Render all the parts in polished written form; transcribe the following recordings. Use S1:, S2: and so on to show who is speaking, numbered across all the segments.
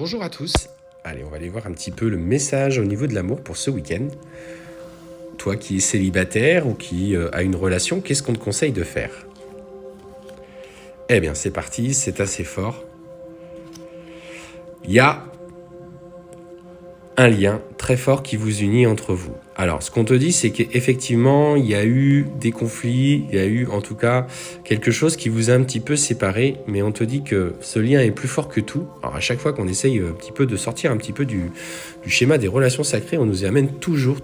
S1: Bonjour à tous. Allez, on va aller voir un petit peu le message au niveau de l'amour pour ce week-end. Toi qui es célibataire ou qui a une relation, qu'est-ce qu'on te conseille de faire? Eh bien, c'est parti, c'est assez fort. Il y a un lien très fort qui vous unit entre vous. Alors, ce qu'on te dit, c'est qu'effectivement, il y a eu des conflits, il y a eu en tout cas quelque chose qui vous a un petit peu séparés, mais on te dit que ce lien est plus fort que tout. Alors, à chaque fois qu'on essaye un petit peu de sortir un petit peu du schéma des relations sacrées, on nous y amène toujours.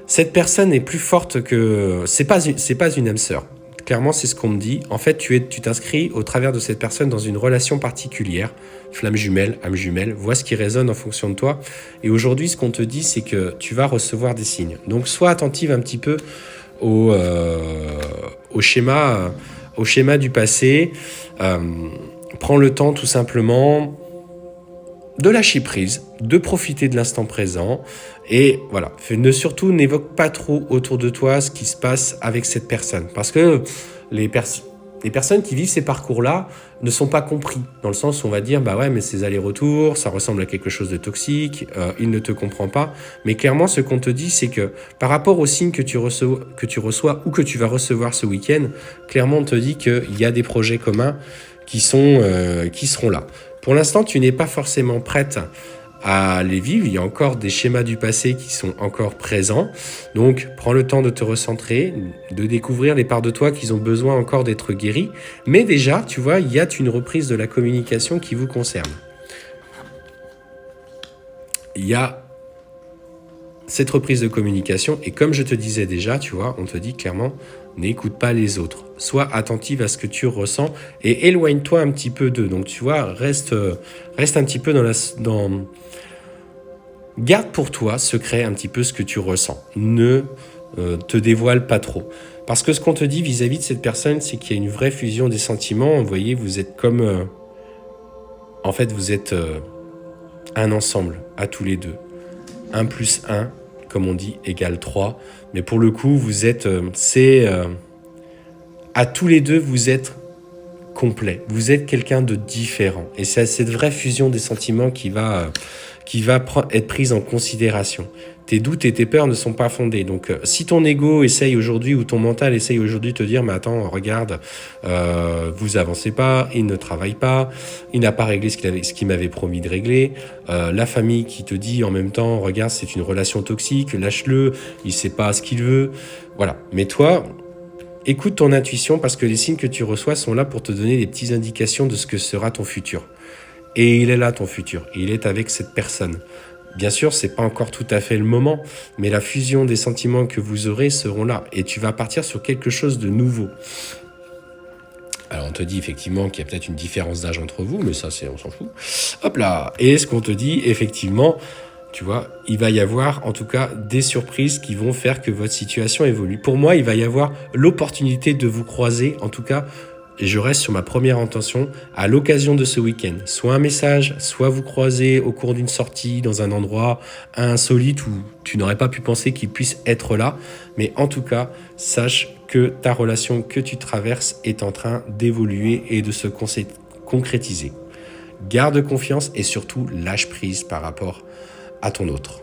S1: Cette personne est plus forte que... C'est pas une âme sœur. Clairement, c'est ce qu'on me dit. En fait, tu t'inscris au travers de cette personne dans une relation particulière. Flamme jumelle, âme jumelle, vois ce qui résonne en fonction de toi. Et aujourd'hui, ce qu'on te dit, c'est que tu vas recevoir des signes. Donc, sois attentive un petit peu au schéma du passé. Prends le temps, tout simplement, de lâcher prise, de profiter de l'instant présent. Et voilà, surtout n'évoque pas trop autour de toi ce qui se passe avec cette personne. Parce que les personnes qui vivent ces parcours-là ne sont pas compris. Dans le sens où on va dire, bah ouais, mais ces allers-retours, ça ressemble à quelque chose de toxique, il ne te comprend pas. Mais clairement, ce qu'on te dit, c'est que par rapport aux signes que tu reçois ou que tu vas recevoir ce week-end, clairement, on te dit qu'il y a des projets communs qui seront là. Pour l'instant, tu n'es pas forcément prête à les vivre. Il y a encore des schémas du passé qui sont encore présents. Donc, prends le temps de te recentrer, de découvrir les parts de toi qui ont besoin encore d'être guéries. Mais déjà, tu vois, il y a une reprise de la communication qui vous concerne. Il y a cette reprise de communication. Et comme je te disais déjà, tu vois, on te dit clairement, n'écoute pas les autres. Sois attentive à ce que tu ressens et éloigne-toi un petit peu d'eux. Donc, tu vois, reste un petit peu Garde pour toi secret un petit peu ce que tu ressens. Ne te dévoile pas trop. Parce que ce qu'on te dit vis-à-vis de cette personne, c'est qu'il y a une vraie fusion des sentiments. Vous voyez, vous êtes comme... en fait, vous êtes un ensemble à tous les deux. 1 plus 1, comme on dit, égale 3. Mais pour le coup, vous êtes... à tous les deux, vous êtes complet. Vous êtes quelqu'un de différent. Et c'est cette vraie fusion des sentiments qui va être prise en considération. Tes doutes et tes peurs ne sont pas fondés. Donc, si ton ego essaye aujourd'hui ou ton mental essaye aujourd'hui de te dire « Mais attends, regarde, vous avancez pas, il ne travaille pas, il n'a pas réglé ce qu'il m'avait promis de régler. La famille qui te dit en même temps « Regarde, c'est une relation toxique, lâche-le, il sait pas ce qu'il veut. » Voilà. Mais toi... Écoute ton intuition parce que les signes que tu reçois sont là pour te donner des petites indications de ce que sera ton futur. Et il est là ton futur, il est avec cette personne. Bien sûr, c'est pas encore tout à fait le moment, mais la fusion des sentiments que vous aurez seront là et tu vas partir sur quelque chose de nouveau. Alors on te dit effectivement qu'il y a peut-être une différence d'âge entre vous, mais ça on s'en fout. Hop là. Et ce qu'on te dit effectivement... Tu vois, il va y avoir en tout cas des surprises qui vont faire que votre situation évolue. Pour moi, il va y avoir l'opportunité de vous croiser, en tout cas, et je reste sur ma première intention, à l'occasion de ce week-end. Soit un message, soit vous croisez au cours d'une sortie dans un endroit insolite où tu n'aurais pas pu penser qu'il puisse être là. Mais en tout cas, sache que ta relation que tu traverses est en train d'évoluer et de se concrétiser. Garde confiance et surtout lâche prise par rapport à ton autre.